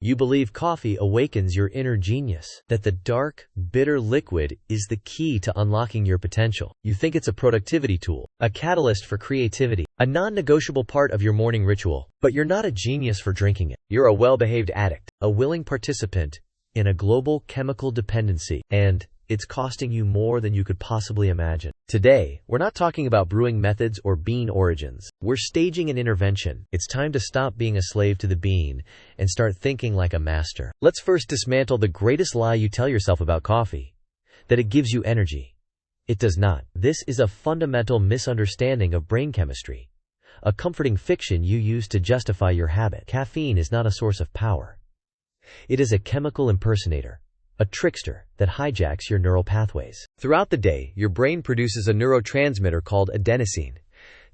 You believe coffee awakens your inner genius, that the dark, bitter liquid is the key to unlocking your potential. You think it's a productivity tool, a catalyst for creativity, a non-negotiable part of your morning ritual. But you're not a genius for drinking it. You're a well-behaved addict, a willing participant in a global chemical dependency, and it's costing you more than you could possibly imagine. Today, we're not talking about brewing methods or bean origins. We're staging an intervention. It's time to stop being a slave to the bean and start thinking like a master. Let's first dismantle the greatest lie you tell yourself about coffee: that it gives you energy. It does not. This is a fundamental misunderstanding of brain chemistry, a comforting fiction you use to justify your habit. Caffeine is not a source of power. It is a chemical impersonator, a trickster that hijacks your neural pathways. Throughout the day, your brain produces a neurotransmitter called adenosine.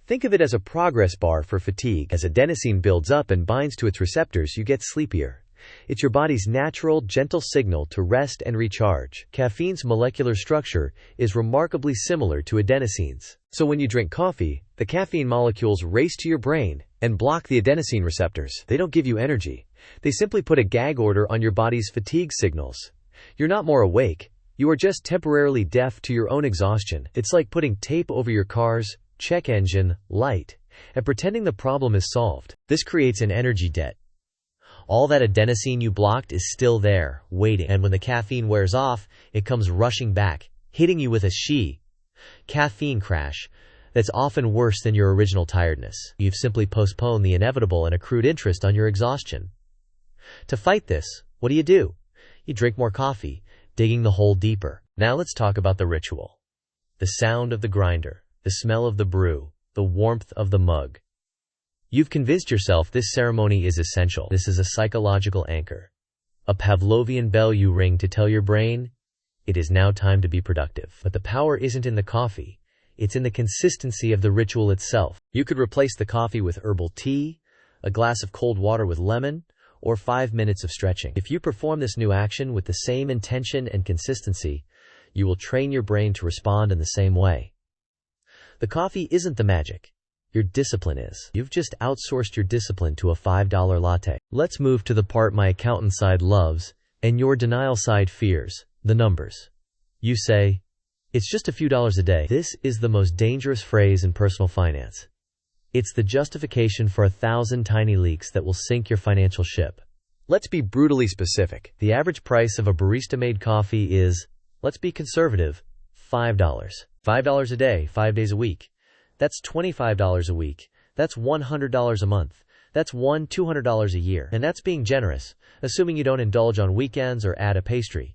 Think of it as a progress bar for fatigue. As adenosine builds up and binds to its receptors, you get sleepier. It's your body's natural, gentle signal to rest and recharge. Caffeine's molecular structure is remarkably similar to adenosine's. So when you drink coffee, the caffeine molecules race to your brain and block the adenosine receptors. They don't give you energy. They simply put a gag order on your body's fatigue signals. You're not more awake. You are just temporarily deaf to your own exhaustion. It's like putting tape over your car's check engine light and pretending the problem is solved. This creates an energy debt. All that adenosine you blocked is still there, waiting. And when the caffeine wears off, it comes rushing back, hitting you with a caffeine crash that's often worse than your original tiredness. You've simply postponed the inevitable and accrued interest on your exhaustion. To fight this, what do? You drink more coffee, digging the hole deeper. Now let's talk about the ritual. The sound of the grinder, the smell of the brew, the warmth of the mug. You've convinced yourself this ceremony is essential. This is a psychological anchor, a Pavlovian bell you ring to tell your brain, it is now time to be productive. But the power isn't in the coffee. It's in the consistency of the ritual itself. You could replace the coffee with herbal tea, a glass of cold water with lemon, or 5 minutes of stretching. If you perform this new action with the same intention and consistency, you will train your brain to respond in the same way. The coffee isn't the magic. Your discipline is. You've just outsourced your discipline to a $5 latte. Let's move to the part my accountant side loves and your denial side fears: the numbers. You say, it's just a few dollars a day. This is the most dangerous phrase in personal finance. It's the justification for 1,000 tiny leaks that will sink your financial ship. Let's be brutally specific. The average price of a barista-made coffee is, let's be conservative, $5. $5 a day, 5 days a week. That's $25 a week. That's $100 a month. That's $200 a year. And that's being generous, assuming you don't indulge on weekends or add a pastry.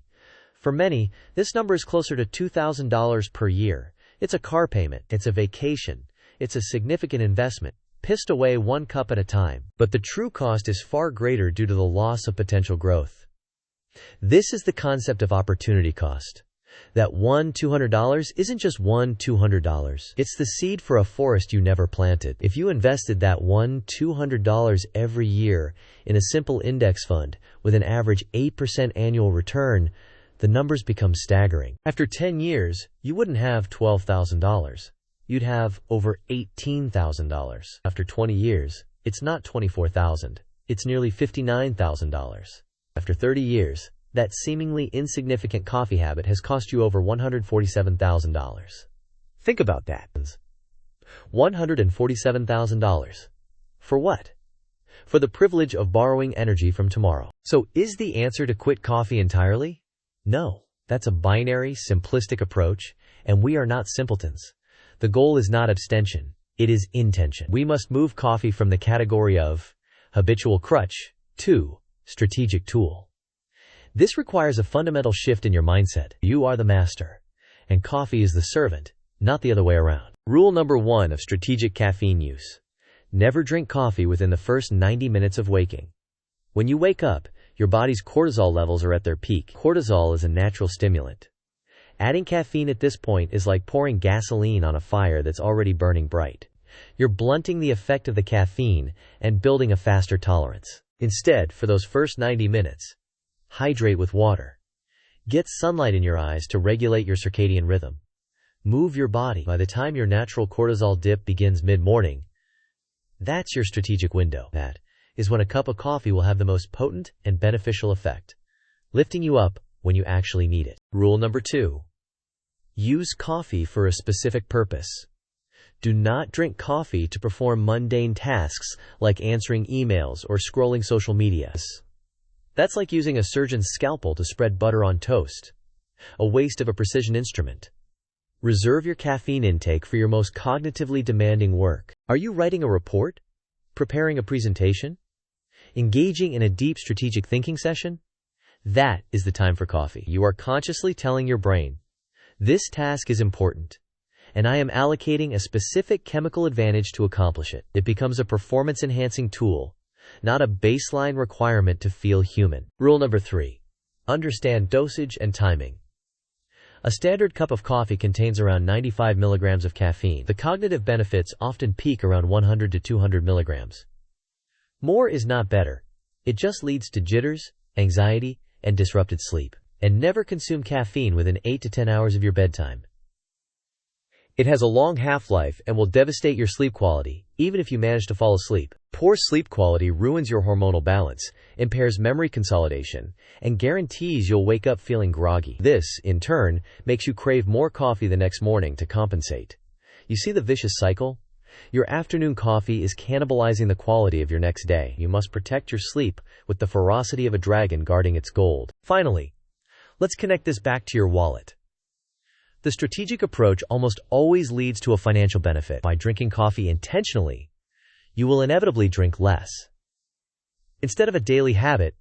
For many, this number is closer to $2,000 per year. It's a car payment. It's a vacation. It's a significant investment, pissed away one cup at a time. But the true cost is far greater due to the loss of potential growth. This is the concept of opportunity cost. That $200 isn't just $200. It's the seed for a forest you never planted. If you invested that $200 every year in a simple index fund with an average 8% annual return, the numbers become staggering. After 10 years, you wouldn't have $12,000. You'd have over $18,000. After 20 years, it's not $24,000. It's nearly $59,000. After 30 years, that seemingly insignificant coffee habit has cost you over $147,000. Think about that. $147,000. For what? For the privilege of borrowing energy from tomorrow. So is the answer to quit coffee entirely? No. That's a binary, simplistic approach, and we are not simpletons. The goal is not abstention, it is intention. We must move coffee from the category of habitual crutch to strategic tool. This requires a fundamental shift in your mindset. You are the master, and coffee is the servant, not the other way around. Rule number 1 of strategic caffeine use: never drink coffee within the first 90 minutes of waking. When you wake up, your body's cortisol levels are at their peak. Cortisol is a natural stimulant. Adding caffeine at this point is like pouring gasoline on a fire that's already burning bright. You're blunting the effect of the caffeine and building a faster tolerance. Instead, for those first 90 minutes, hydrate with water. Get sunlight in your eyes to regulate your circadian rhythm. Move your body. By the time your natural cortisol dip begins mid-morning, that's your strategic window. That is when a cup of coffee will have the most potent and beneficial effect, lifting you up when you actually need it. Rule number 2. Use coffee for a specific purpose. Do not drink coffee to perform mundane tasks like answering emails or scrolling social media. That's like using a surgeon's scalpel to spread butter on toast, a waste of a precision instrument. Reserve your caffeine intake for your most cognitively demanding work. Are you writing a report? Preparing a presentation? Engaging in a deep strategic thinking session? That is the time for coffee. You are consciously telling your brain, this task is important, and I am allocating a specific chemical advantage to accomplish it. It becomes a performance-enhancing tool, not a baseline requirement to feel human. Rule number 3. Understand dosage and timing. A standard cup of coffee contains around 95 milligrams of caffeine. The cognitive benefits often peak around 100 to 200 milligrams. More is not better. It just leads to jitters, anxiety, and disrupted sleep. And never consume caffeine within 8 to 10 hours of your bedtime. It has a long half-life and will devastate your sleep quality, even if you manage to fall asleep. Poor sleep quality ruins your hormonal balance, impairs memory consolidation, and guarantees you'll wake up feeling groggy. This, in turn, makes you crave more coffee the next morning to compensate. You see the vicious cycle? Your afternoon coffee is cannibalizing the quality of your next day. You must protect your sleep with the ferocity of a dragon guarding its gold. Finally, let's connect this back to your wallet. The strategic approach almost always leads to a financial benefit. By drinking coffee intentionally, you will inevitably drink less. Instead of a daily habit,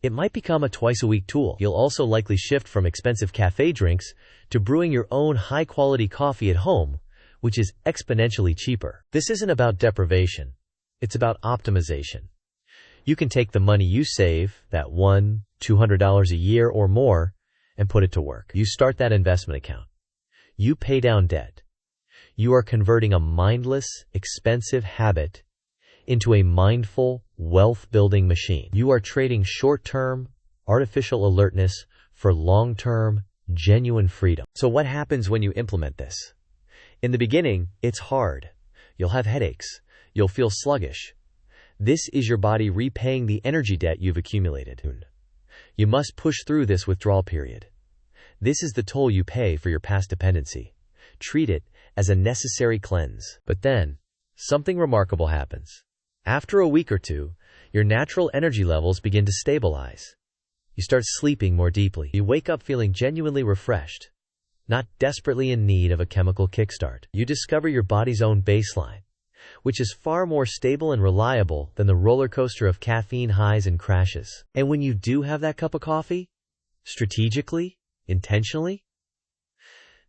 it might become a twice-a-week tool. You'll also likely shift from expensive cafe drinks to brewing your own high-quality coffee at home, which is exponentially cheaper. This isn't about deprivation. It's about optimization. You can take the money you save, that $100-$200 a year or more, and put it to work. You start that investment account. You pay down debt. You are converting a mindless, expensive habit into a mindful, wealth-building machine. You are trading short-term, artificial alertness for long-term, genuine freedom. So what happens when you implement this? In the beginning, it's hard. You'll have headaches. You'll feel sluggish. This is your body repaying the energy debt you've accumulated. You must push through this withdrawal period. This is the toll you pay for your past dependency. Treat it as a necessary cleanse. But then, something remarkable happens. After a week or two, your natural energy levels begin to stabilize. You start sleeping more deeply. You wake up feeling genuinely refreshed, not desperately in need of a chemical kickstart. You discover your body's own baseline, which is far more stable and reliable than the roller coaster of caffeine highs and crashes. And when you do have that cup of coffee, strategically, intentionally,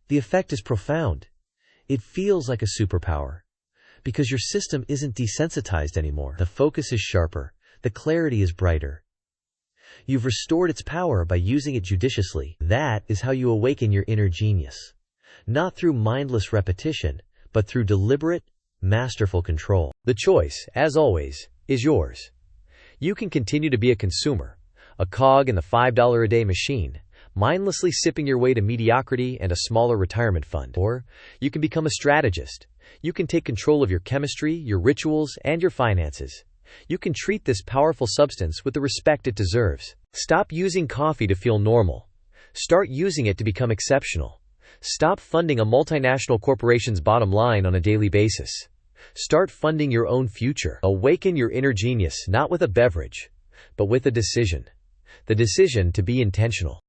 the effect is profound. It feels like a superpower because your system isn't desensitized anymore. The focus is sharper. The clarity is brighter. You've restored its power by using it judiciously. That is how you awaken your inner genius. Not through mindless repetition, but through deliberate, masterful control. The choice, as always, is yours. You can continue to be a consumer, a cog in the $5 a day machine, mindlessly sipping your way to mediocrity and a smaller retirement fund. Or you can become a strategist. You can take control of your chemistry, your rituals, and your finances. You can treat this powerful substance with the respect it deserves. Stop using coffee to feel normal. Start using it to become exceptional. Stop funding a multinational corporation's bottom line on a daily basis. Start funding your own future. Awaken your inner genius, not with a beverage, but with a decision. The decision to be intentional.